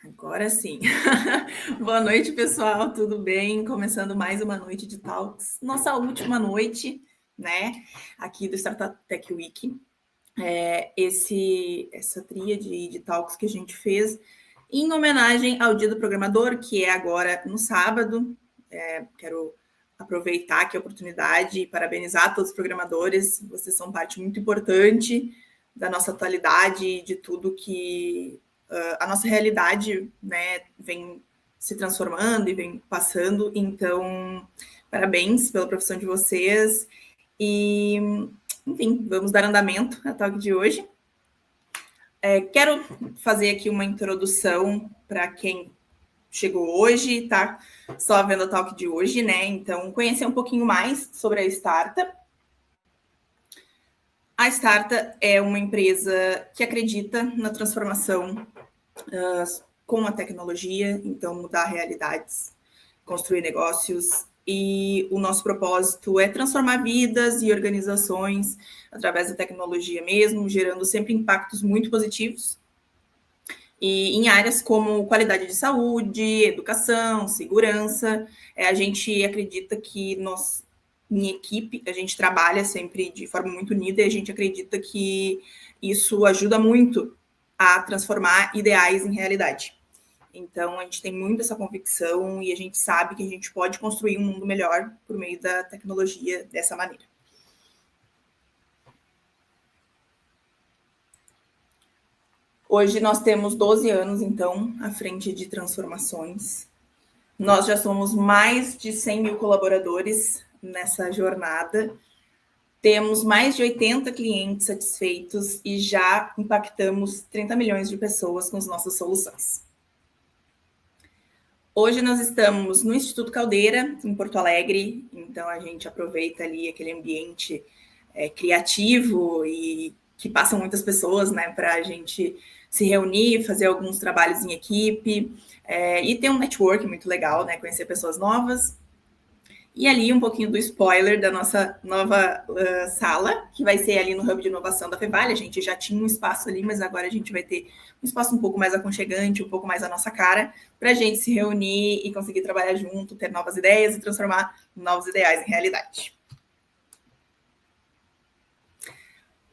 Agora sim. Boa noite, pessoal. Tudo bem? Começando mais uma noite de talks. Nossa última noite, né? Aqui do Startup Tech Week. Essa tríade de talks que a gente fez em homenagem ao Dia do Programador, que é agora no sábado. Quero aproveitar aqui a oportunidade e parabenizar todos os programadores. Vocês são parte muito importante da nossa atualidade, de tudo que a nossa realidade, né, vem se transformando e vem passando. Então, parabéns pela profissão de vocês. E, enfim, vamos dar andamento à talk de hoje. Quero fazer aqui uma introdução para quem chegou hoje, tá só vendo a talk de hoje, né? Então, conhecer um pouquinho mais sobre a Starta. A Starta é uma empresa que acredita na transformação com a tecnologia, então mudar realidades, construir negócios, e o nosso propósito é transformar vidas e organizações através da tecnologia mesmo, gerando sempre impactos muito positivos e em áreas como qualidade de saúde, educação, segurança. A gente acredita que nós, em equipe, a gente trabalha sempre de forma muito unida e a gente acredita que isso ajuda muito a transformar ideais em realidade. Então, a gente tem muito essa convicção e a gente sabe que a gente pode construir um mundo melhor por meio da tecnologia dessa maneira. Hoje nós temos 12 anos, então, à frente de transformações. Nós já somos mais de 100 mil colaboradores nessa jornada. Temos mais de 80 clientes satisfeitos e já impactamos 30 milhões de pessoas com as nossas soluções. Hoje nós estamos no Instituto Caldeira, em Porto Alegre, então a gente aproveita ali aquele ambiente criativo e que passam muitas pessoas, né, para a gente se reunir, fazer alguns trabalhos em equipe e ter um network muito legal, né, conhecer pessoas novas. E ali um pouquinho do spoiler da nossa nova sala, que vai ser ali no Hub de Inovação da Fevale. A gente já tinha um espaço ali, mas agora a gente vai ter um espaço um pouco mais aconchegante, um pouco mais à nossa cara, para a gente se reunir e conseguir trabalhar junto, ter novas ideias e transformar novos ideais em realidade.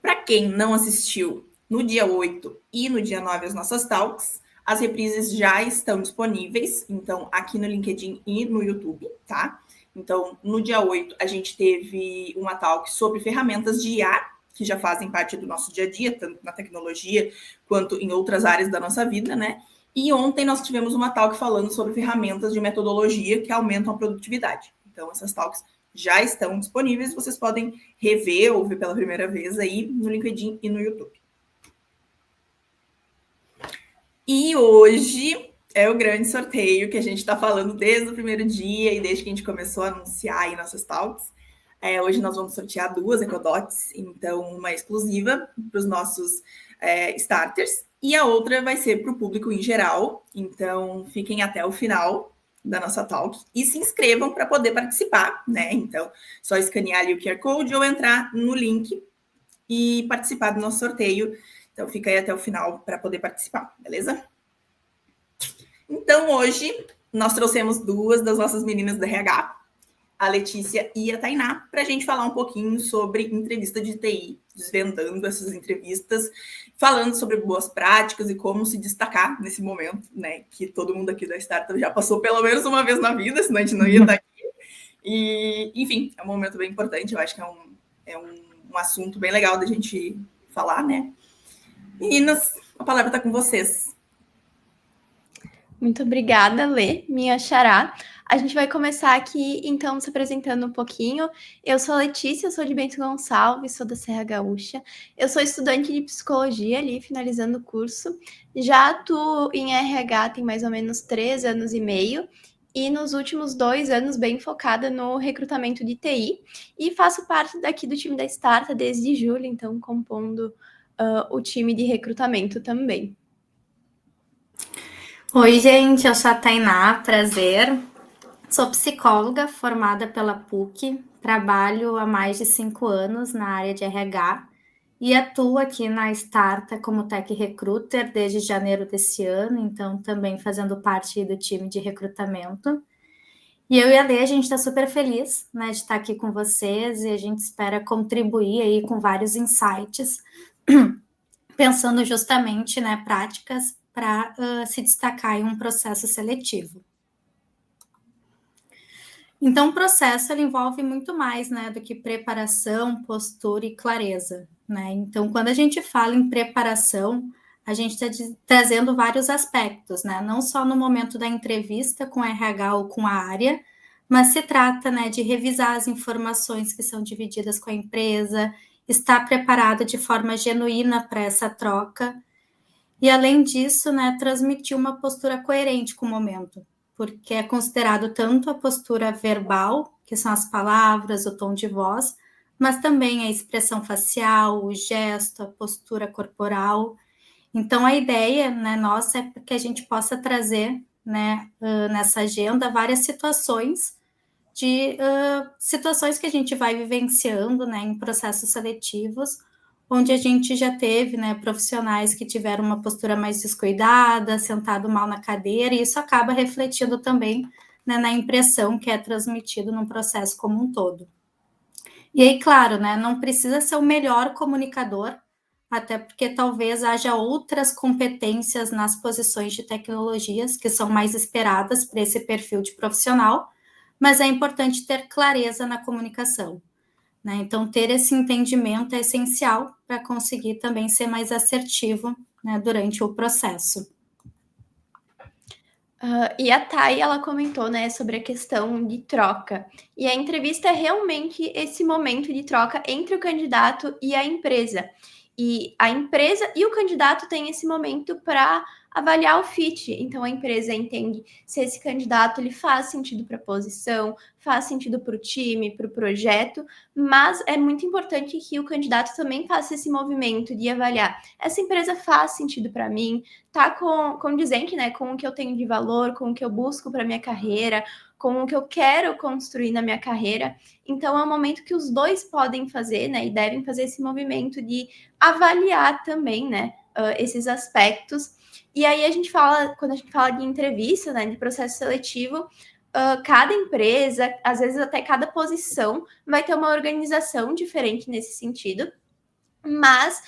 Para quem não assistiu no dia 8 e no dia 9 as nossas talks, as reprises já estão disponíveis, então aqui no LinkedIn e no YouTube, tá? Então, no dia 8, a gente teve uma talk sobre ferramentas de IA, que já fazem parte do nosso dia a dia, tanto na tecnologia quanto em outras áreas da nossa vida, né? E ontem nós tivemos uma talk falando sobre ferramentas de metodologia que aumentam a produtividade. Então, essas talks já estão disponíveis, vocês podem rever ou ver pela primeira vez aí no LinkedIn e no YouTube. E hoje é o grande sorteio que a gente está falando desde o primeiro dia e desde que a gente começou a anunciar aí nossas talks. Hoje nós vamos sortear 2 EcoDots, então uma exclusiva para os nossos starters e a outra vai ser para o público em geral. Então fiquem até o final da nossa talk e se inscrevam para poder participar, né? Então, só escanear ali o QR Code ou entrar no link e participar do nosso sorteio. Então, fica aí até o final para poder participar, beleza? Então, hoje, nós trouxemos 2 das nossas meninas do RH, a Letícia e a Tainá, para a gente falar um pouquinho sobre entrevista de TI, desvendando essas entrevistas, falando sobre boas práticas e como se destacar nesse momento, né? Que todo mundo aqui da Startup já passou pelo menos uma vez na vida, senão a gente não ia estar aqui. E, enfim, é um momento bem importante, eu acho que é um assunto bem legal da gente falar, né? Meninas, a palavra está com vocês. Muito obrigada, Lê, minha xará. A gente vai começar aqui, então, se apresentando um pouquinho. Eu sou a Letícia, sou de Bento Gonçalves, sou da Serra Gaúcha. Eu sou estudante de psicologia ali, finalizando o curso. Já atuo em RH tem mais ou menos 3 anos e meio. E nos últimos 2 anos, bem focada no recrutamento de TI. E faço parte daqui do time da Starta desde julho, então, compondo o time de recrutamento também. Oi, gente, eu sou a Tainá, prazer. Sou psicóloga formada pela PUC, trabalho há mais de 5 anos na área de RH e atuo aqui na Starta como Tech Recruiter desde janeiro desse ano, então também fazendo parte do time de recrutamento. E eu e a Lê, a gente está super feliz, né, de estar aqui com vocês, e a gente espera contribuir aí com vários insights, pensando justamente, né, práticas para se destacar em um processo seletivo. Então, o processo ele envolve muito mais, né, do que preparação, postura e clareza, né? Então, quando a gente fala em preparação, a gente está trazendo vários aspectos, né? Não só no momento da entrevista com RH ou com a área, mas se trata, né, de revisar as informações que são divididas com a empresa, estar preparado de forma genuína para essa troca e, além disso, né, transmitir uma postura coerente com o momento, porque é considerado tanto a postura verbal, que são as palavras, o tom de voz, mas também a expressão facial, o gesto, a postura corporal. Então, a ideia, né, nossa é que a gente possa trazer, né, nessa agenda várias situações situações que a gente vai vivenciando, né, em processos seletivos, onde a gente já teve, né, profissionais que tiveram uma postura mais descuidada, sentado mal na cadeira, e isso acaba refletindo também, né, na impressão que é transmitido no processo como um todo. E aí, claro, né, não precisa ser o melhor comunicador, até porque talvez haja outras competências nas posições de tecnologias que são mais esperadas para esse perfil de profissional, mas é importante ter clareza na comunicação, né? Então, ter esse entendimento é essencial para conseguir também ser mais assertivo, né, durante o processo. E a Thay, ela comentou, né, sobre a questão de troca. E a entrevista é realmente esse momento de troca entre o candidato e a empresa. E a empresa e o candidato têm esse momento para avaliar o fit. Então a empresa entende se esse candidato ele faz sentido para a posição, faz sentido para o time, para o projeto, mas é muito importante que o candidato também faça esse movimento de avaliar. Essa empresa faz sentido para mim, tá condizente, né, com o que eu tenho de valor, com o que eu busco para minha carreira, com o que eu quero construir na minha carreira. Então é um momento que os dois podem fazer, né, e devem fazer esse movimento de avaliar também, né, esses aspectos. E aí a gente fala, quando a gente fala de entrevista, né, de processo seletivo, cada empresa, às vezes até cada posição, vai ter uma organização diferente nesse sentido. Mas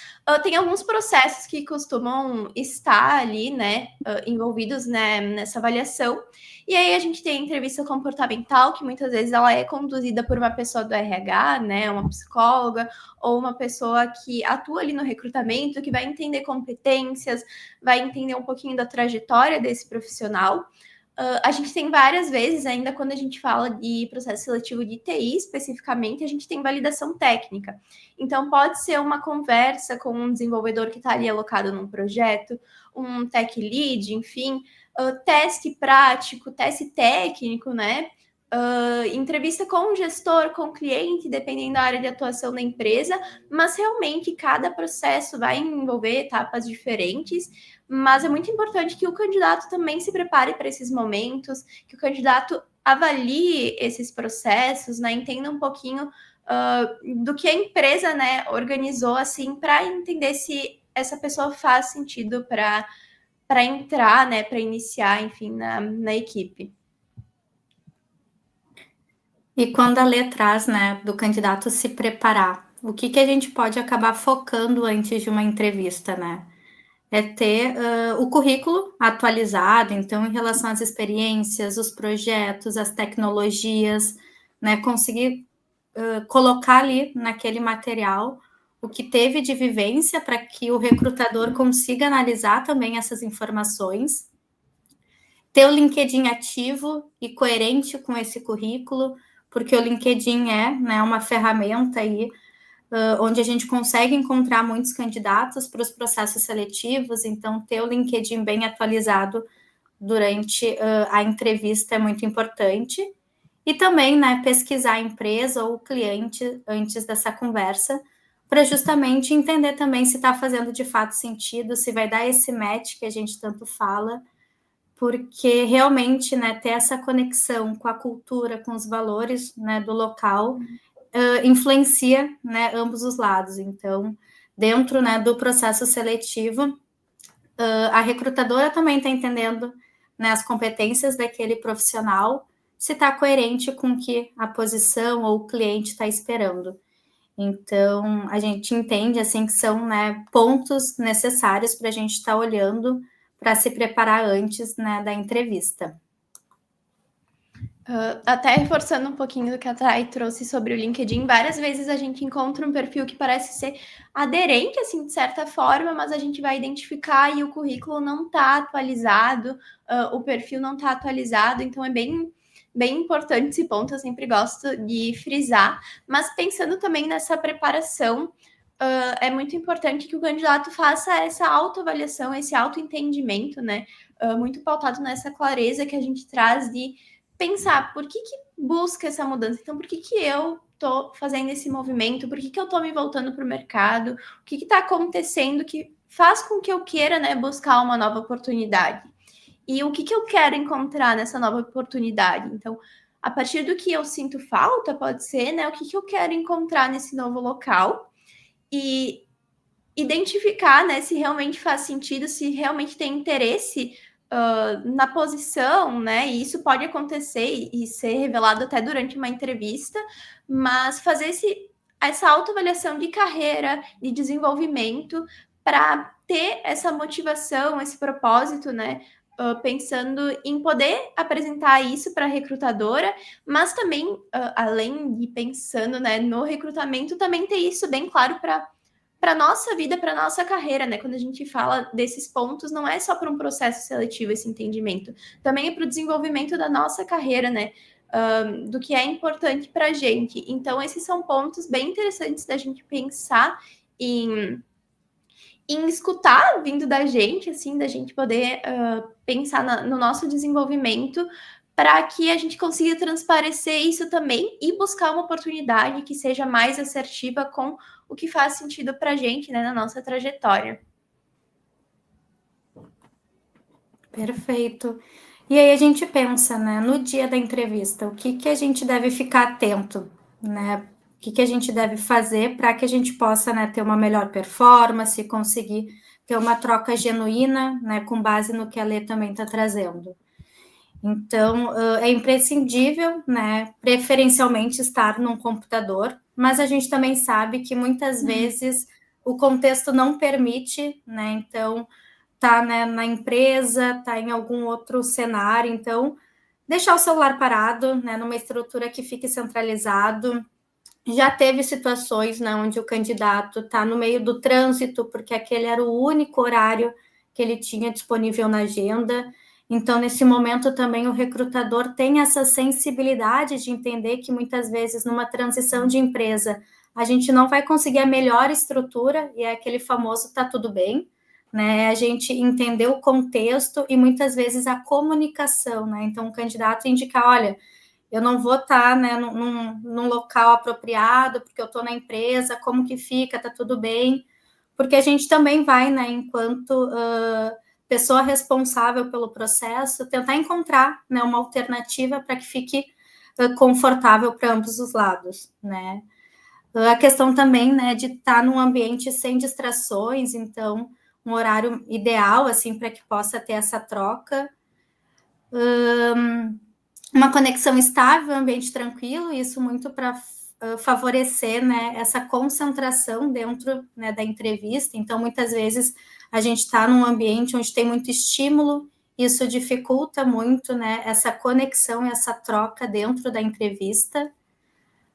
tem alguns processos que costumam estar ali, né, envolvidos, né, nessa avaliação. E aí a gente tem a entrevista comportamental, que muitas vezes ela é conduzida por uma pessoa do RH, né, uma psicóloga, ou uma pessoa que atua ali no recrutamento, que vai entender competências, vai entender um pouquinho da trajetória desse profissional. A gente tem várias vezes, ainda quando a gente fala de processo seletivo de TI especificamente, a gente tem validação técnica. Então, pode ser uma conversa com um desenvolvedor que está ali alocado num projeto, um tech lead, enfim, teste prático, teste técnico, né? Entrevista com o gestor, com o cliente, dependendo da área de atuação da empresa, mas realmente cada processo vai envolver etapas diferentes, mas é muito importante que o candidato também se prepare para esses momentos, que o candidato avalie esses processos, né, entenda um pouquinho do que a empresa, né, organizou assim para entender se essa pessoa faz sentido para entrar, né, para iniciar, enfim, na equipe. E quando a Lê traz, né, do candidato se preparar, o que a gente pode acabar focando antes de uma entrevista, né? É ter o currículo atualizado, então, em relação às experiências, os projetos, as tecnologias, né? Conseguir colocar ali naquele material o que teve de vivência para que o recrutador consiga analisar também essas informações. Ter o LinkedIn ativo e coerente com esse currículo, porque o LinkedIn é, né, uma ferramenta aí onde a gente consegue encontrar muitos candidatos para os processos seletivos, então ter o LinkedIn bem atualizado durante a entrevista é muito importante. E também, né, pesquisar a empresa ou o cliente antes dessa conversa, para justamente entender também se está fazendo de fato sentido, se vai dar esse match que a gente tanto fala, porque realmente, né, ter essa conexão com a cultura, com os valores, né, do local, influencia, né, ambos os lados. Então, dentro, né, do processo seletivo, a recrutadora também está entendendo, né, as competências daquele profissional, se está coerente com o que a posição ou o cliente está esperando. Então, a gente entende, assim, que são, né, pontos necessários para a gente estar olhando para se preparar antes, né, da entrevista. Até reforçando um pouquinho do que a Thay trouxe sobre o LinkedIn, várias vezes a gente encontra um perfil que parece ser aderente, assim, de certa forma, mas a gente vai identificar e o currículo não está atualizado, o perfil não está atualizado, então é bem importante esse ponto, eu sempre gosto de frisar, mas pensando também nessa preparação, é muito importante que o candidato faça essa autoavaliação, esse autoentendimento, né, muito pautado nessa clareza que a gente traz de pensar por que busca essa mudança. Então, por que eu tô fazendo esse movimento? Por que eu tô me voltando para o mercado? O que está acontecendo que faz com que eu queira, né, buscar uma nova oportunidade? E o que eu quero encontrar nessa nova oportunidade? Então, a partir do que eu sinto falta, pode ser, né, o que eu quero encontrar nesse novo local e identificar, né, se realmente faz sentido, se realmente tem interesse na posição, né? E isso pode acontecer e ser revelado até durante uma entrevista, mas fazer essa autoavaliação de carreira, de desenvolvimento, para ter essa motivação, esse propósito, né? Pensando em poder apresentar isso para a recrutadora, mas também, além de pensando, né, no recrutamento, também ter isso bem claro para a nossa vida, para a nossa carreira, né? Quando a gente fala desses pontos, não é só para um processo seletivo esse entendimento, também é para o desenvolvimento da nossa carreira, né? Do que é importante para a gente. Então, esses são pontos bem interessantes da gente pensar em escutar vindo da gente, assim, da gente poder pensar no nosso desenvolvimento para que a gente consiga transparecer isso também e buscar uma oportunidade que seja mais assertiva com o que faz sentido para a gente, né, na nossa trajetória. Perfeito. E aí a gente pensa, né, no dia da entrevista, o que a gente deve ficar atento, né? O que a gente deve fazer para que a gente possa, né, ter uma melhor performance, conseguir ter uma troca genuína, né, com base no que a Lê também está trazendo. Então, é imprescindível, né, preferencialmente estar num computador, mas a gente também sabe que muitas vezes o contexto não permite, né, então tá, né, na empresa, tá em algum outro cenário, então deixar o celular parado, né, numa estrutura que fique centralizado. Já teve situações, né, onde o candidato está no meio do trânsito, porque aquele era o único horário que ele tinha disponível na agenda. Então, nesse momento também o recrutador tem essa sensibilidade de entender que muitas vezes numa transição de empresa a gente não vai conseguir a melhor estrutura, e é aquele famoso tá tudo bem, né? A gente entender o contexto e muitas vezes a comunicação, né? Então, o candidato indicar, olha, eu não vou estar, né, num local apropriado, porque eu estou na empresa, como que fica, tá tudo bem, porque a gente também vai, né, enquanto pessoa responsável pelo processo, tentar encontrar, né, uma alternativa para que fique confortável para ambos os lados, né. A questão também, né, de estar num ambiente sem distrações, então, um horário ideal, assim, para que possa ter essa troca. Uma conexão estável, ambiente tranquilo, isso muito para favorecer, né, essa concentração dentro, né, da entrevista. Então, muitas vezes, a gente está num ambiente onde tem muito estímulo, isso dificulta muito, né, essa conexão e essa troca dentro da entrevista.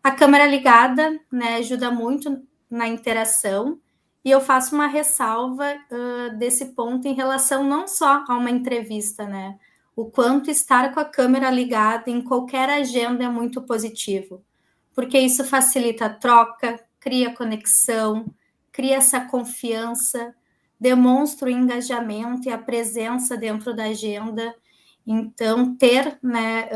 A câmera ligada, né, ajuda muito na interação, e eu faço uma ressalva desse ponto em relação não só a uma entrevista, né, o quanto estar com a câmera ligada em qualquer agenda é muito positivo, porque isso facilita a troca, cria conexão, cria essa confiança, demonstra o engajamento e a presença dentro da agenda. Então, ter, né,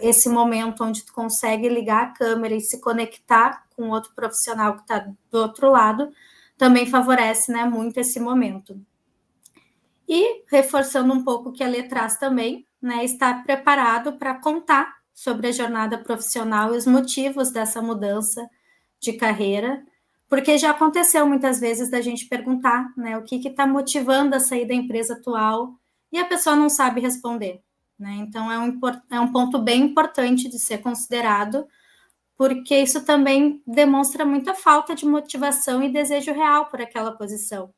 esse momento onde tu consegue ligar a câmera e se conectar com outro profissional que está do outro lado, também favorece, né, muito esse momento. E, reforçando um pouco o que a Lê traz também, né, estar preparado para contar sobre a jornada profissional e os motivos dessa mudança de carreira, Porque já aconteceu muitas vezes da gente perguntar, né, o que está motivando a sair da empresa atual e a pessoa não sabe responder, né? Então, é um ponto bem importante de ser considerado, porque isso também demonstra muita falta de motivação e desejo real por aquela posição.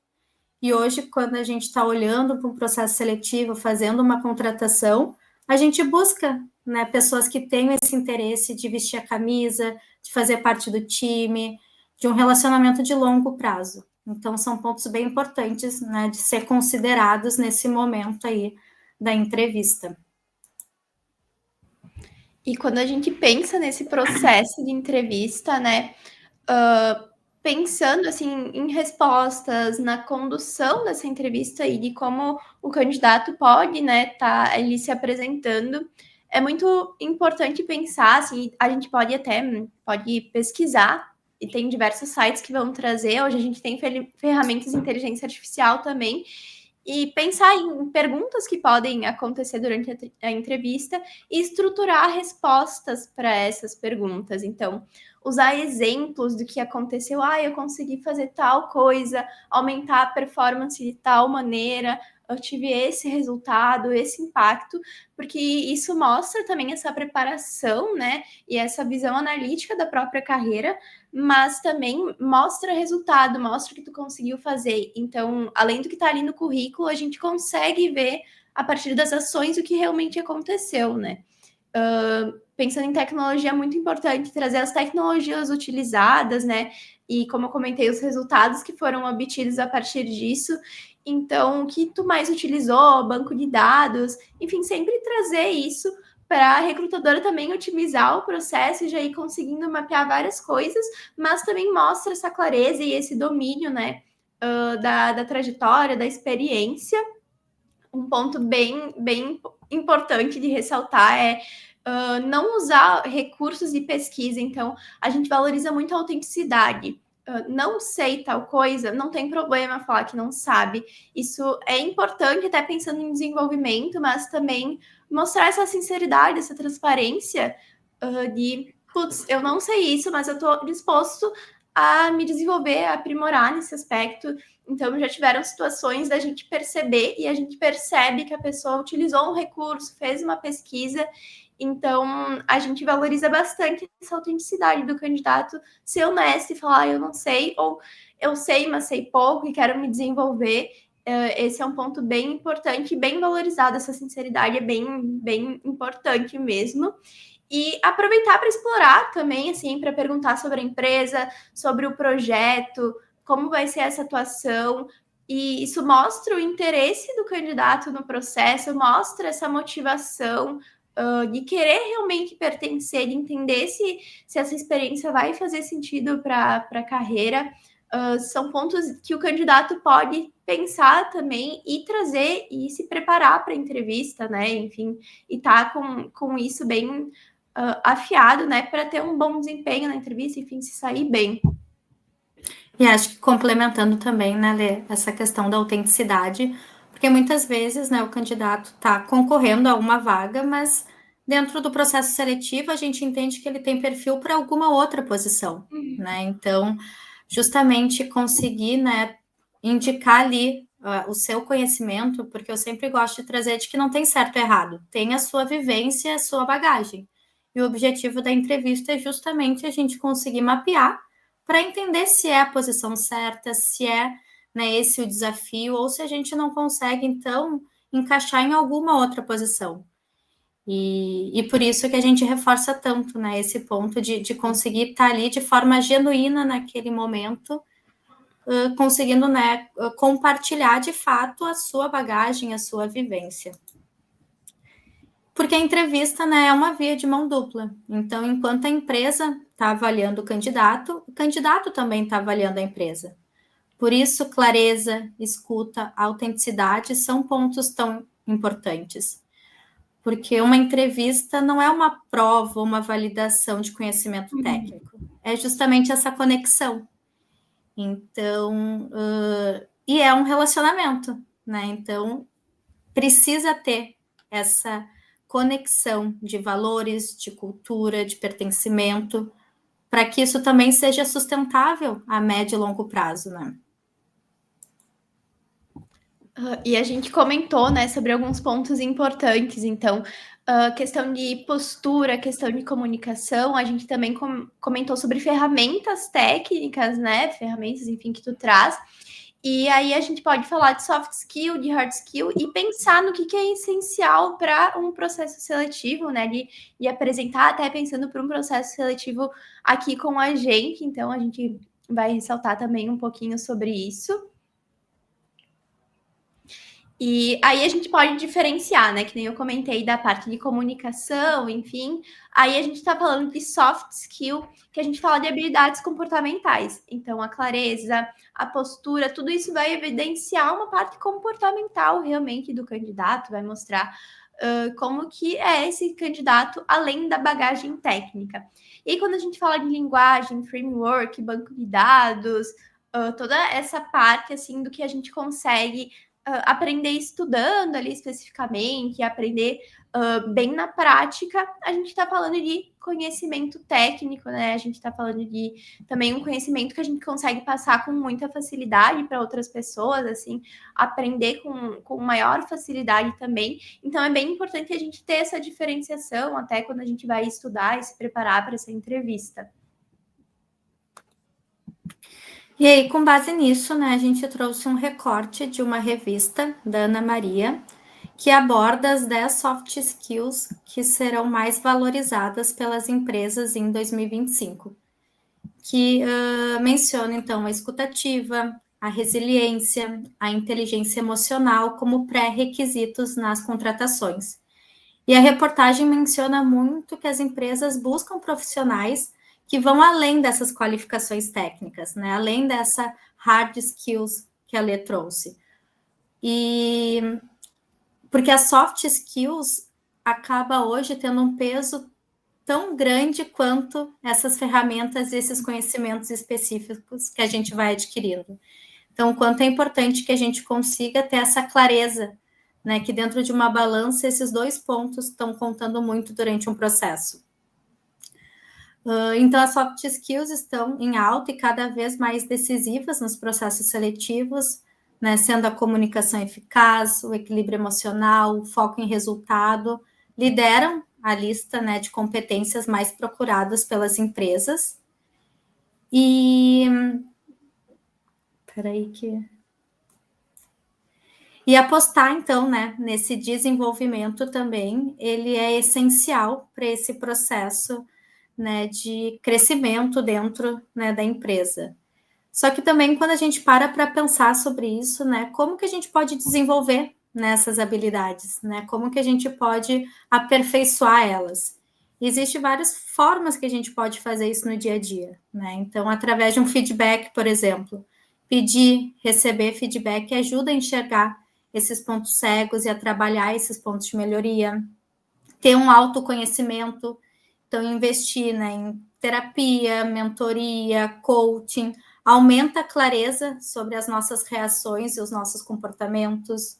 E hoje, quando a gente está olhando para um processo seletivo, fazendo uma contratação, a gente busca, né, pessoas que tenham esse interesse de vestir a camisa, de fazer parte do time, de um relacionamento de longo prazo. Então, são pontos bem importantes, né, de ser considerados nesse momento aí da entrevista. E quando a gente pensa nesse processo de entrevista, né, pensando assim em respostas, na condução dessa entrevista e de como o candidato pode, né, tá ali se apresentando, é muito importante pensar, assim, a gente pode pesquisar e tem diversos sites que vão trazer. Hoje a gente tem ferramentas de inteligência artificial também, e pensar em perguntas que podem acontecer durante a entrevista e estruturar respostas para essas perguntas. Então, usar exemplos do que aconteceu. Eu consegui fazer tal coisa, aumentar a performance de tal maneira, eu tive esse resultado, esse impacto, porque isso mostra também essa preparação, né, e essa visão analítica da própria carreira, mas também mostra resultado, mostra o que tu conseguiu fazer. Então, além do que está ali no currículo, a gente consegue ver a partir das ações o que realmente aconteceu, né? Pensando em tecnologia, é muito importante trazer as tecnologias utilizadas, né? E como eu comentei, os resultados que foram obtidos a partir disso. Então, o que tu mais utilizou, banco de dados, enfim, sempre trazer isso para a recrutadora também otimizar o processo e já ir conseguindo mapear várias coisas, mas também mostra essa clareza e esse domínio, né, da trajetória, da experiência. Um ponto bem importante de ressaltar é não usar recursos de pesquisa. Então, a gente valoriza muito a autenticidade. Não sei tal coisa, não tem problema falar que não sabe. Isso é importante, até pensando em desenvolvimento, mas também mostrar essa sinceridade, essa transparência de, putz, eu não sei isso, mas eu estou disposto a me desenvolver, a aprimorar nesse aspecto. Então, já tiveram situações da gente perceber, e a gente percebe que a pessoa utilizou um recurso, fez uma pesquisa. Então, a gente valoriza bastante essa autenticidade do candidato, ser honesto e falar, eu não sei, ou eu sei, mas sei pouco e quero me desenvolver. Esse é um ponto bem importante e bem valorizado. Essa sinceridade é bem importante mesmo. E aproveitar para explorar também, assim, para perguntar sobre a empresa, sobre o projeto, como vai ser essa atuação. E isso mostra o interesse do candidato no processo, mostra essa motivação de querer realmente pertencer, de entender se essa experiência vai fazer sentido para a carreira. São pontos que o candidato pode pensar também e trazer e se preparar para a entrevista, né? Enfim, e tá com isso bem afiado, né? Para ter um bom desempenho na entrevista, enfim, se sair bem. E acho que complementando também, né, Lê, essa questão da autenticidade, porque muitas vezes, né, o candidato está concorrendo a uma vaga, mas dentro do processo seletivo a gente entende que ele tem perfil para alguma outra posição, né? Então, justamente conseguir, né, indicar ali o seu conhecimento, porque eu sempre gosto de trazer de que não tem certo e errado, tem a sua vivência, a sua bagagem. E o objetivo da entrevista é justamente a gente conseguir mapear para entender se é a posição certa, se é, né, esse o desafio, ou se a gente não consegue, então, encaixar em alguma outra posição. E por isso que a gente reforça tanto, né, esse ponto de conseguir estar ali de forma genuína naquele momento, conseguindo, né, compartilhar de fato a sua bagagem, a sua vivência. Porque a entrevista, né, é uma via de mão dupla. Então, enquanto a empresa está avaliando o candidato também está avaliando a empresa. Por isso, clareza, escuta, autenticidade são pontos tão importantes. Porque uma entrevista não é uma prova, uma validação de conhecimento técnico. É justamente essa conexão. Então, e é um relacionamento, né? Então, precisa ter essa conexão de valores, de cultura, de pertencimento, para que isso também seja sustentável a médio e longo prazo, né? E a gente comentou, né, sobre alguns pontos importantes. Então, questão de postura, questão de comunicação, a gente também comentou sobre ferramentas técnicas, né, ferramentas, enfim, que tu traz. E aí a gente pode falar de soft skill, de hard skill e pensar no que é essencial para um processo seletivo, né? De apresentar, até pensando para um processo seletivo aqui com a gente. Então, a gente vai ressaltar também um pouquinho sobre isso. E aí a gente pode diferenciar, né? Que nem eu comentei da parte de comunicação, enfim. Aí a gente está falando de soft skill, que a gente fala de habilidades comportamentais. Então, a clareza, a postura, tudo isso vai evidenciar uma parte comportamental realmente do candidato, vai mostrar como que é esse candidato, além da bagagem técnica. E aí, quando a gente fala de linguagem, framework, banco de dados, toda essa parte assim do que a gente consegue aprender estudando ali especificamente, aprender bem na prática, a gente está falando de conhecimento técnico, né? A gente está falando de também um conhecimento que a gente consegue passar com muita facilidade para outras pessoas, assim, aprender com maior facilidade também. Então é bem importante a gente ter essa diferenciação até quando a gente vai estudar e se preparar para essa entrevista. E aí, com base nisso, né, a gente trouxe um recorte de uma revista da Ana Maria, que aborda as 10 soft skills que serão mais valorizadas pelas empresas em 2025, que menciona, então, a escutativa, a resiliência, a inteligência emocional como pré-requisitos nas contratações. E a reportagem menciona muito que as empresas buscam profissionais que vão além dessas qualificações técnicas, né? Além dessa hard skills que a Lê trouxe. E porque as soft skills acaba hoje tendo um peso tão grande quanto essas ferramentas e esses conhecimentos específicos que a gente vai adquirindo. Então, o quanto é importante que a gente consiga ter essa clareza, né, que dentro de uma balança esses dois pontos estão contando muito durante um processo. Então, as soft skills estão em alta e cada vez mais decisivas nos processos seletivos, né, sendo a comunicação eficaz, o equilíbrio emocional, o foco em resultado, lideram a lista, né, de competências mais procuradas pelas empresas. E apostar, então, né, nesse desenvolvimento também, ele é essencial para esse processo, né, de crescimento dentro, né, da empresa. Só que também quando a gente para pensar sobre isso, né, como que a gente pode desenvolver nessas habilidades, né, como que a gente pode aperfeiçoar elas? Existem várias formas que a gente pode fazer isso no dia a dia, né? Então, através de um feedback, por exemplo, pedir, receber feedback ajuda a enxergar esses pontos cegos e a trabalhar esses pontos de melhoria. Ter um autoconhecimento, então investir, né, em terapia, mentoria, coaching, aumenta a clareza sobre as nossas reações e os nossos comportamentos,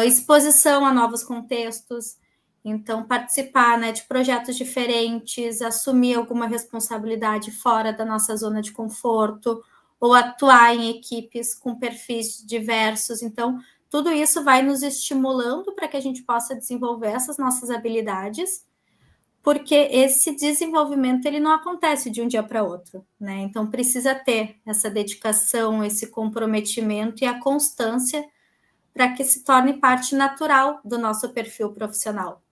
exposição a novos contextos, então participar, né, de projetos diferentes, assumir alguma responsabilidade fora da nossa zona de conforto, ou atuar em equipes com perfis diversos. Então, tudo isso vai nos estimulando para que a gente possa desenvolver essas nossas habilidades, porque esse desenvolvimento ele não acontece de um dia para outro, né? Então precisa ter essa dedicação, esse comprometimento e a constância para que se torne parte natural do nosso perfil profissional.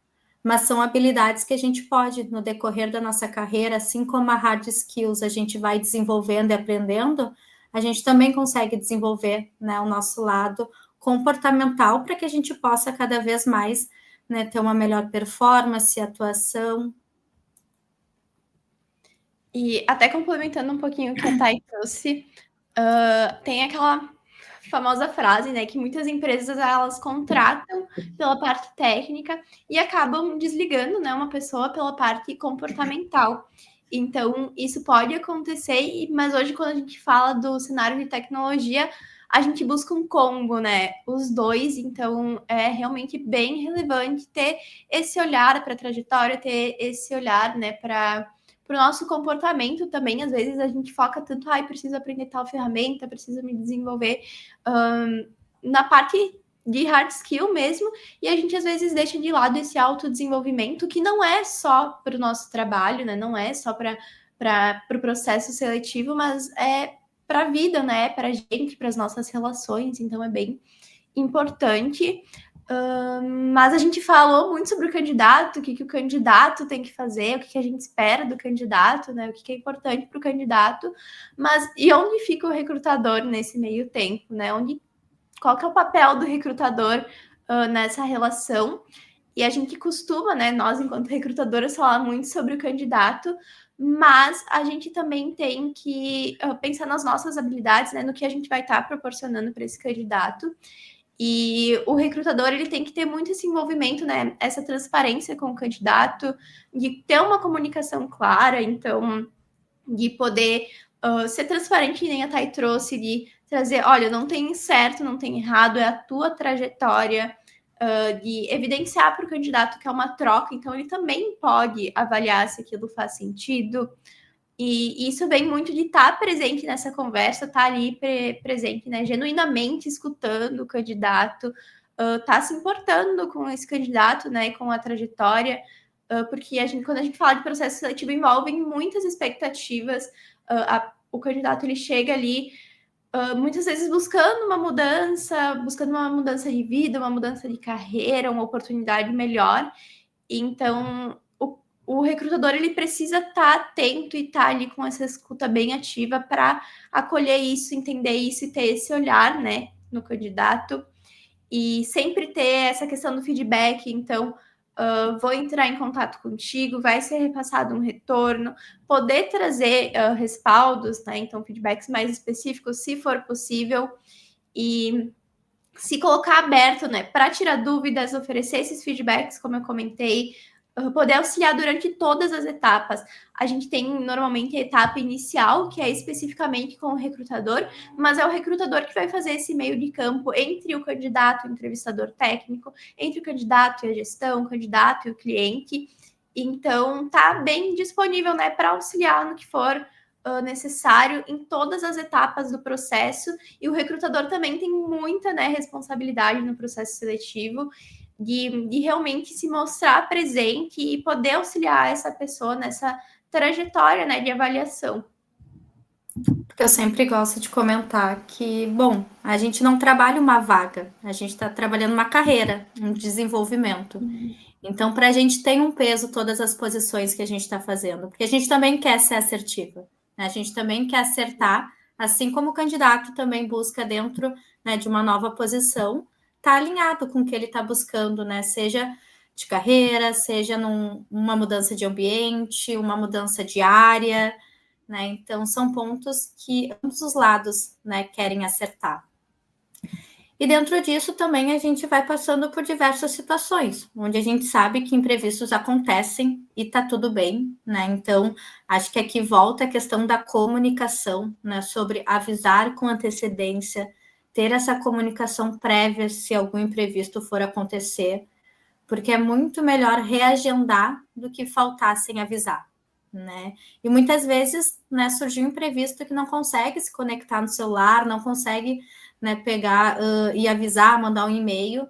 Mas são habilidades que a gente pode, no decorrer da nossa carreira, assim como a hard skills a gente vai desenvolvendo e aprendendo, a gente também consegue desenvolver, né, o nosso lado comportamental para que a gente possa cada vez mais, né, ter uma melhor performance, atuação. E até complementando um pouquinho o que a Thay trouxe, tem aquela famosa frase, né, que muitas empresas elas contratam pela parte técnica e acabam desligando, né, uma pessoa pela parte comportamental. Então, isso pode acontecer, mas hoje, quando a gente fala do cenário de tecnologia, a gente busca um combo, né? Os dois, então é realmente bem relevante ter esse olhar para a trajetória, ter esse olhar, né, para para o nosso comportamento também. Às vezes a gente foca tanto, preciso aprender tal ferramenta, preciso me desenvolver na parte de hard skill mesmo, e a gente às vezes deixa de lado esse autodesenvolvimento, que não é só para o nosso trabalho, né? Não é só para o processo seletivo, mas é para a vida, né? Para a gente, para as nossas relações, então é bem importante. Mas a gente falou muito sobre o candidato, o que o candidato tem que fazer, o que a gente espera do candidato, né? O que é importante para o candidato, mas e onde fica o recrutador nesse meio tempo, né? Qual que é o papel do recrutador nessa relação? E a gente costuma, né, nós enquanto recrutadoras, falar muito sobre o candidato, mas a gente também tem que pensar nas nossas habilidades, né, no que a gente vai estar proporcionando para esse candidato. E o recrutador, ele tem que ter muito esse envolvimento, né, essa transparência com o candidato, de ter uma comunicação clara, então, de poder ser transparente, que nem a Thay trouxe, de trazer, olha, não tem certo, não tem errado, é a tua trajetória, de evidenciar para o candidato que é uma troca, então ele também pode avaliar se aquilo faz sentido. E isso vem muito de estar presente nessa conversa, estar ali presente, né, genuinamente escutando o candidato, estar se importando com esse candidato, né, com a trajetória, porque quando a gente fala de processo seletivo, envolve muitas expectativas. O candidato ele chega ali muitas vezes buscando uma mudança de vida, uma mudança de carreira, uma oportunidade melhor. Então, o recrutador ele precisa estar atento e estar ali com essa escuta bem ativa para acolher isso, entender isso e ter esse olhar, né, no candidato. E sempre ter essa questão do feedback. Então, vou entrar em contato contigo, vai ser repassado um retorno, poder trazer respaldos, né? Então, feedbacks mais específicos, se for possível, e se colocar aberto, né, para tirar dúvidas, oferecer esses feedbacks, como eu comentei, poder auxiliar durante todas as etapas. A gente tem normalmente a etapa inicial, que é especificamente com o recrutador, mas é o recrutador que vai fazer esse meio de campo entre o candidato e o entrevistador técnico, entre o candidato e a gestão, o candidato e o cliente. Então, tá bem disponível, né, para auxiliar no que for necessário em todas as etapas do processo, e o recrutador também tem muita, né, responsabilidade no processo seletivo, de realmente se mostrar presente e poder auxiliar essa pessoa nessa trajetória, né, de avaliação. Eu sempre gosto de comentar que, bom, a gente não trabalha uma vaga, a gente está trabalhando uma carreira, um desenvolvimento. Então, para a gente tem um peso todas as posições que a gente está fazendo, porque a gente também quer ser assertiva, né? A gente também quer acertar, assim como o candidato também busca dentro, né, de uma nova posição, tá alinhado com o que ele está buscando, né? Seja de carreira, seja numa mudança de ambiente, uma mudança de área, né? Então, são pontos que ambos os lados, né, querem acertar. E dentro disso também a gente vai passando por diversas situações, onde a gente sabe que imprevistos acontecem e tá tudo bem, né? Então, acho que aqui volta a questão da comunicação, né? Sobre avisar com antecedência, ter essa comunicação prévia se algum imprevisto for acontecer, porque é muito melhor reagendar do que faltar sem avisar, né? E muitas vezes, né, surgiu um imprevisto que não consegue se conectar no celular, não consegue, né, pegar e avisar, mandar um e-mail,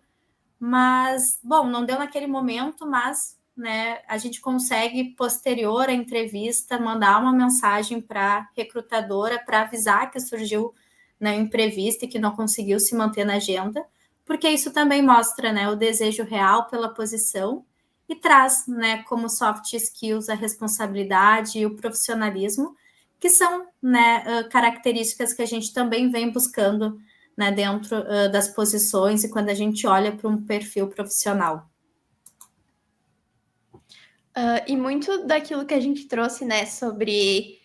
mas, bom, não deu naquele momento, mas, né, a gente consegue, posterior à entrevista, mandar uma mensagem para a recrutadora para avisar que surgiu, né, um imprevisto e que não conseguiu se manter na agenda, porque isso também mostra, né, o desejo real pela posição e traz, né, como soft skills a responsabilidade e o profissionalismo, que são, né, características que a gente também vem buscando, né, dentro das posições e quando a gente olha para um perfil profissional. E muito daquilo que a gente trouxe, né, sobre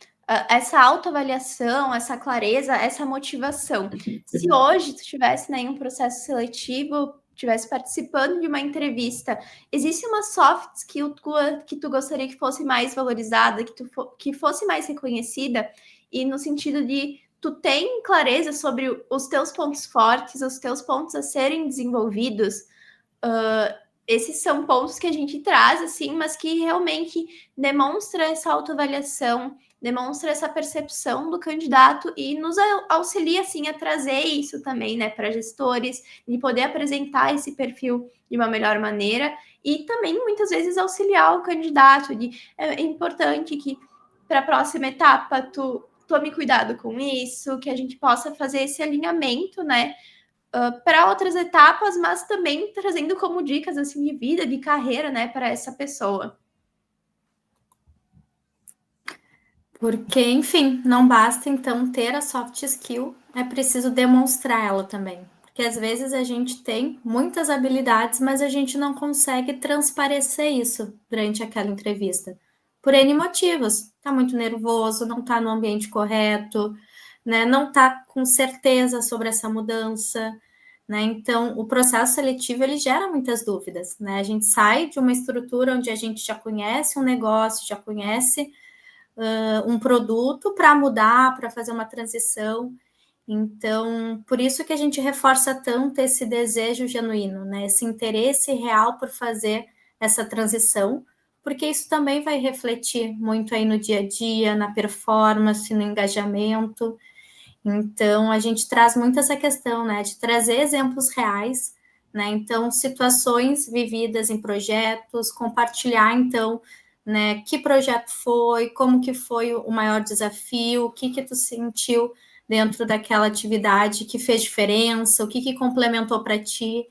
essa autoavaliação, essa clareza, essa motivação. Se hoje tu estivesse, né, em um processo seletivo, estivesse participando de uma entrevista, existe uma soft skill tua que tu gostaria que fosse mais valorizada, que fosse mais reconhecida, e no sentido de tu tem clareza sobre os teus pontos fortes, os teus pontos a serem desenvolvidos, esses são pontos que a gente traz, assim, mas que realmente demonstra essa autoavaliação, demonstra essa percepção do candidato e nos auxilia, assim, a trazer isso também, né, para gestores, de poder apresentar esse perfil de uma melhor maneira e também, muitas vezes, auxiliar o candidato. É importante que, para a próxima etapa, tu tome cuidado com isso, que a gente possa fazer esse alinhamento, né, para outras etapas, mas também trazendo como dicas assim de vida, de carreira, né, para essa pessoa. Porque, enfim, não basta então ter a soft skill, é preciso demonstrar ela também. Porque às vezes a gente tem muitas habilidades, mas a gente não consegue transparecer isso durante aquela entrevista. Por N motivos. Tá muito nervoso, não tá no ambiente correto, né? Não tá com certeza sobre essa mudança, né? Então, o processo seletivo, ele gera muitas dúvidas, né? A gente sai de uma estrutura onde a gente já conhece um negócio, já conhece um produto para mudar, para fazer uma transição. Então, por isso que a gente reforça tanto esse desejo genuíno, né? Esse interesse real por fazer essa transição, porque isso também vai refletir muito aí no dia a dia, na performance, no engajamento. Então, a gente traz muito essa questão, né? De trazer exemplos reais, né? Então, situações vividas em projetos, compartilhar, então, né? Que projeto foi, como que foi o maior desafio, o que tu sentiu dentro daquela atividade que fez diferença, o que complementou para ti.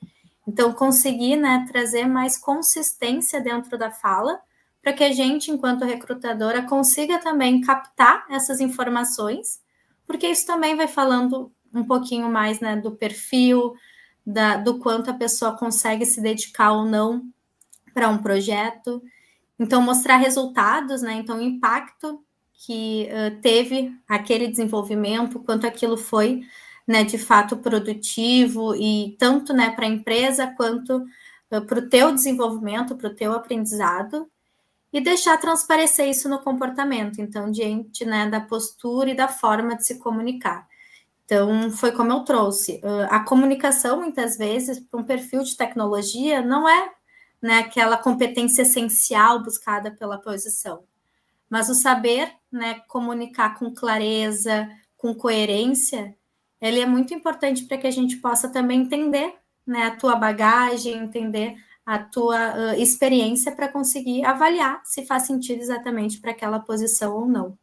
Então, conseguir, né, trazer mais consistência dentro da fala, para que a gente, enquanto recrutadora, consiga também captar essas informações, porque isso também vai falando um pouquinho mais, né, do perfil, do quanto a pessoa consegue se dedicar ou não para um projeto. Então, mostrar resultados, né? Então, o impacto que teve aquele desenvolvimento, quanto aquilo foi, né, de fato produtivo, e tanto, né, para a empresa quanto para o teu desenvolvimento, para o teu aprendizado, e deixar transparecer isso no comportamento, então, diante, né, da postura e da forma de se comunicar. Então, foi como eu trouxe. A comunicação, muitas vezes, para um perfil de tecnologia, não é, né, aquela competência essencial buscada pela posição. Mas o saber, né, comunicar com clareza, com coerência, ele é muito importante para que a gente possa também entender, né, a tua bagagem, entender a tua experiência para conseguir avaliar se faz sentido exatamente para aquela posição ou não.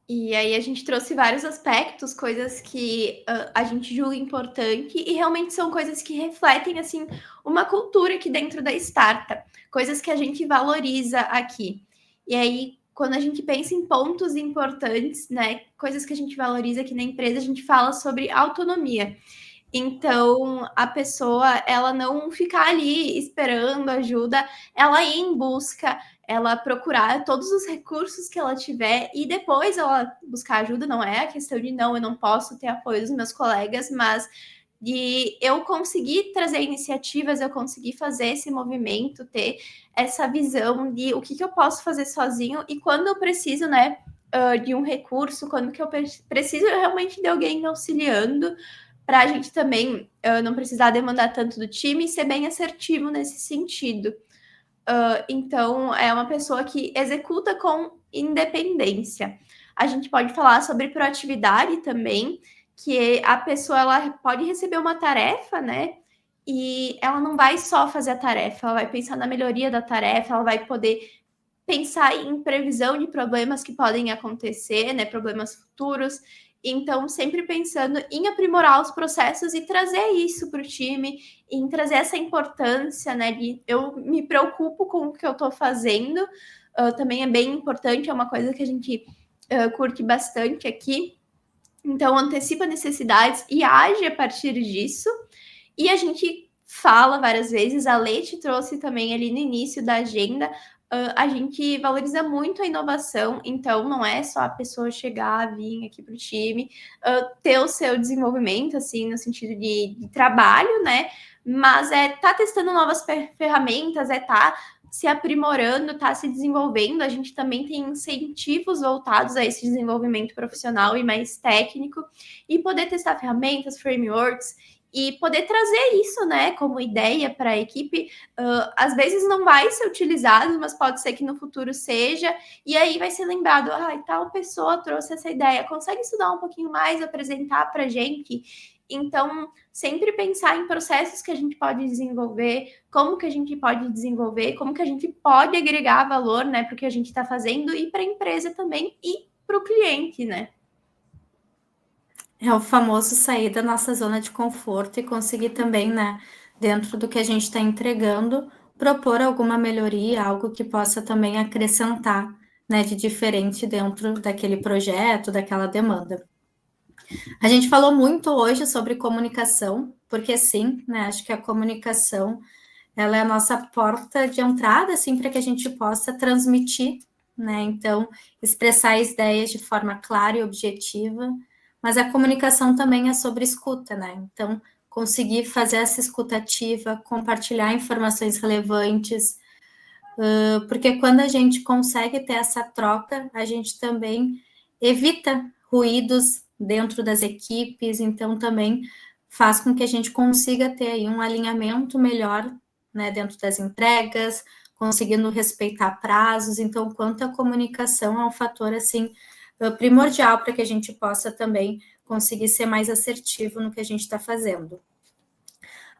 E aí a gente trouxe vários aspectos, coisas que a gente julga importante e realmente são coisas que refletem, assim, uma cultura aqui dentro da startup, coisas que a gente valoriza aqui. E aí, quando a gente pensa em pontos importantes, né, coisas que a gente valoriza aqui na empresa, a gente fala sobre autonomia. Então, a pessoa, ela não ficar ali esperando ajuda, ela ir em busca, ela procurar todos os recursos que ela tiver e depois ela buscar ajuda. Não é a questão de não, eu não posso ter apoio dos meus colegas, mas de eu conseguir trazer iniciativas, eu conseguir fazer esse movimento, ter essa visão de o que eu posso fazer sozinho e quando eu preciso, né, de um recurso, quando que eu preciso realmente de alguém me auxiliando, para a gente também não precisar demandar tanto do time e ser bem assertivo nesse sentido. Então, é uma pessoa que executa com independência. A gente pode falar sobre proatividade também, que a pessoa ela pode receber uma tarefa, né? E ela não vai só fazer a tarefa, ela vai pensar na melhoria da tarefa, ela vai poder pensar em previsão de problemas que podem acontecer, né? Problemas futuros. Então, sempre pensando em aprimorar os processos e trazer isso para o time, em trazer essa importância, né? De eu me preocupo com o que eu estou fazendo, também é bem importante, é uma coisa que a gente curte bastante aqui. Então, antecipa necessidades e age a partir disso. E a gente fala várias vezes, a Leite trouxe também ali no início da agenda, a gente valoriza muito a inovação, então não é só a pessoa chegar, vir aqui para o time, ter o seu desenvolvimento, assim, no sentido de trabalho, né? Mas tá testando novas ferramentas, tá se aprimorando, tá se desenvolvendo. A gente também tem incentivos voltados a esse desenvolvimento profissional e mais técnico, e poder testar ferramentas, frameworks, e poder trazer isso, né, como ideia para a equipe. Às vezes não vai ser utilizado, mas pode ser que no futuro seja, e aí vai ser lembrado, tal pessoa trouxe essa ideia, consegue estudar um pouquinho mais, apresentar para a gente? Então, sempre pensar em processos que a gente pode desenvolver, como que a gente pode desenvolver, como que a gente pode agregar valor, né, para o que a gente está fazendo e para a empresa também e para o cliente, né? É o famoso sair da nossa zona de conforto e conseguir também, né, dentro do que a gente está entregando, propor alguma melhoria, algo que possa também acrescentar, né, de diferente dentro daquele projeto, daquela demanda. A gente falou muito hoje sobre comunicação, porque sim, né, acho que a comunicação, ela é a nossa porta de entrada, assim, para que a gente possa transmitir, né, então, expressar ideias de forma clara e objetiva, mas a comunicação também é sobre escuta, né? Então, conseguir fazer essa escuta ativa, compartilhar informações relevantes, porque quando a gente consegue ter essa troca, a gente também evita ruídos dentro das equipes, então também faz com que a gente consiga ter aí um alinhamento melhor, né, dentro das entregas, conseguindo respeitar prazos. Então, quanto à comunicação é um fator assim primordial para que a gente possa também conseguir ser mais assertivo no que a gente está fazendo.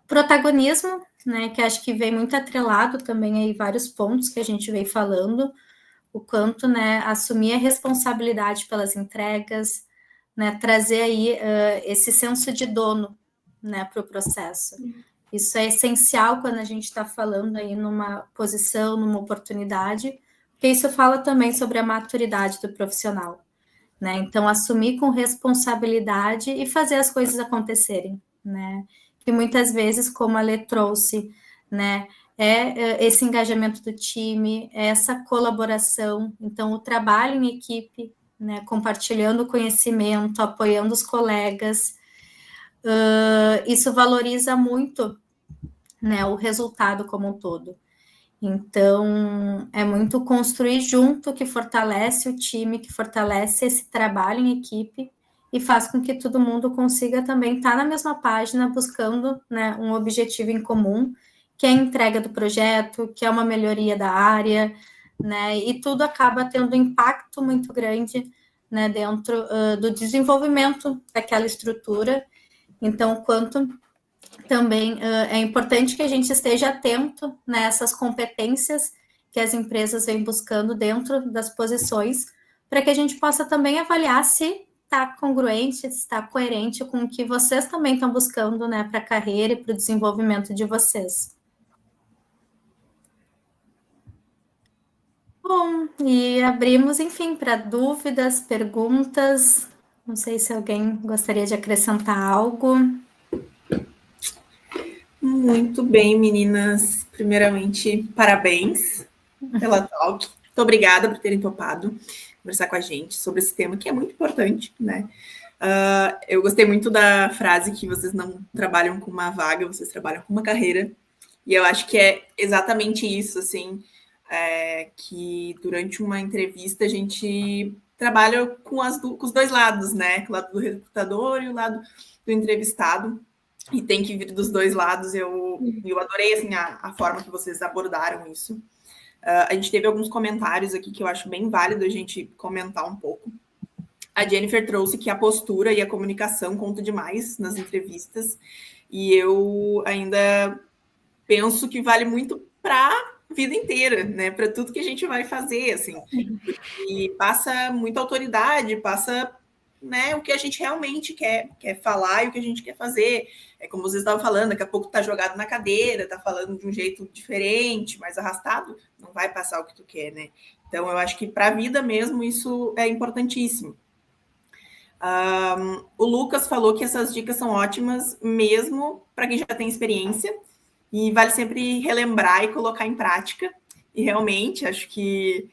Protagonismo, né, que acho que vem muito atrelado também aí vários pontos que a gente vem falando, o quanto, né, assumir a responsabilidade pelas entregas, né, trazer aí esse senso de dono, né, para o processo. Isso é essencial quando a gente está falando aí numa posição, numa oportunidade, porque isso fala também sobre a maturidade do profissional, né? Então, assumir com responsabilidade e fazer as coisas acontecerem, né? Que muitas vezes, como a Lê trouxe, né, esse engajamento do time, essa colaboração, então o trabalho em equipe, né, compartilhando conhecimento, apoiando os colegas, isso valoriza muito, né, o resultado como um todo. Então, é muito construir junto que fortalece o time, que fortalece esse trabalho em equipe e faz com que todo mundo consiga também estar na mesma página, buscando, né, um objetivo em comum, que é a entrega do projeto, que é uma melhoria da área, né, e tudo acaba tendo um impacto muito grande, né, dentro do desenvolvimento daquela estrutura. Então, quanto também é importante que a gente esteja atento nessas competências que as empresas vêm buscando dentro das posições, para que a gente possa também avaliar se está congruente, se está coerente com o que vocês também estão buscando, né, para a carreira e para o desenvolvimento de vocês. Bom, e abrimos, enfim, para dúvidas, perguntas. Não sei se alguém gostaria de acrescentar algo. Muito bem, meninas. Primeiramente, parabéns pela talk. Muito obrigada por terem topado conversar com a gente sobre esse tema que é muito importante, né? Eu gostei muito da frase que vocês não trabalham com uma vaga, vocês trabalham com uma carreira. E eu acho que é exatamente isso, assim, que durante uma entrevista a gente trabalha com os dois lados, né? O lado do recrutador e o lado do entrevistado. E tem que vir dos dois lados. Eu adorei assim, a forma que vocês abordaram isso. A gente teve alguns comentários aqui que eu acho bem válido a gente comentar um pouco. A Jennifer trouxe que a postura e a comunicação contam demais nas entrevistas. E eu ainda penso que vale muito para a vida inteira, né? Para tudo que a gente vai fazer, assim. E passa muita autoridade, passa, né, o que a gente realmente quer falar e o que a gente quer fazer. É como vocês estavam falando, daqui a pouco tá jogado na cadeira, tá falando de um jeito diferente, mais arrastado, não vai passar o que tu quer, né? Então, eu acho que para a vida mesmo isso é importantíssimo. O Lucas falou que essas dicas são ótimas mesmo para quem já tem experiência e vale sempre relembrar e colocar em prática. E realmente, acho que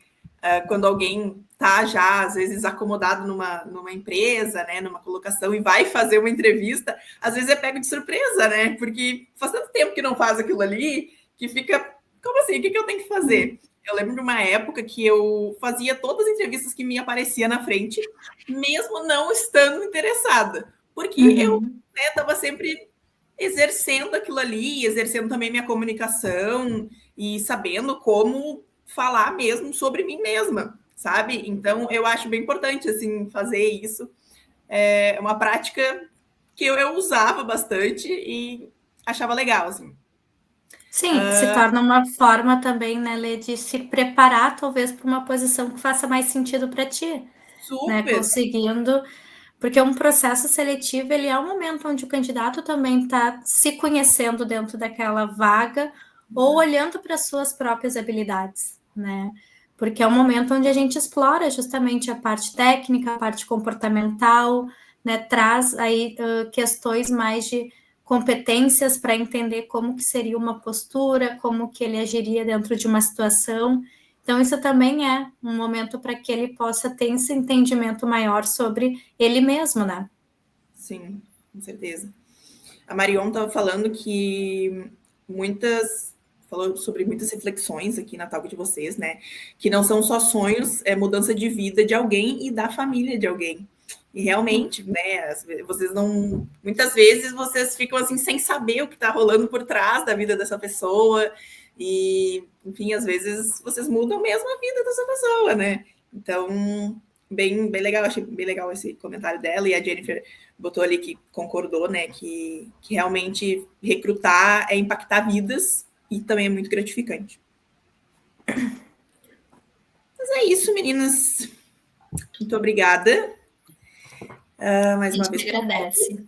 quando alguém está já, às vezes, acomodado numa empresa, né, numa colocação, e vai fazer uma entrevista, às vezes é pego de surpresa, né? Porque faz tanto tempo que não faz aquilo ali, que fica, como assim? O que eu tenho que fazer? Eu lembro de uma época que eu fazia todas as entrevistas que me aparecia na frente, mesmo não estando interessada. Porque eu estava sempre exercendo aquilo ali, exercendo também minha comunicação e sabendo como falar mesmo sobre mim mesma, sabe? Então, eu acho bem importante, assim, fazer isso. É uma prática que eu usava bastante e achava legal, assim. Sim, se torna uma forma também, né, Lê, de se preparar talvez para uma posição que faça mais sentido para ti, né, Super. conseguindo, porque um processo seletivo, ele é um momento onde o candidato também está se conhecendo dentro daquela vaga ou olhando para as suas próprias habilidades, né, porque é um momento onde a gente explora justamente a parte técnica, a parte comportamental, né, traz aí questões mais de competências para entender como que seria uma postura, como que ele agiria dentro de uma situação. Então, isso também é um momento para que ele possa ter esse entendimento maior sobre ele mesmo, né? Sim, com certeza. A Marion estava falando que falou sobre muitas reflexões aqui na talk de vocês, né? Que não são só sonhos, é mudança de vida de alguém e da família de alguém. E realmente, né? Vocês não. Muitas vezes vocês ficam assim sem saber o que está rolando por trás da vida dessa pessoa. E, enfim, às vezes vocês mudam mesmo a vida dessa pessoa, né? Então, bem legal, achei bem legal esse comentário dela. E a Jennifer botou ali que concordou, né? Que realmente recrutar é impactar vidas e também é muito gratificante. Mas é isso, meninas. Muito obrigada. Mais uma vez. A gente agradece.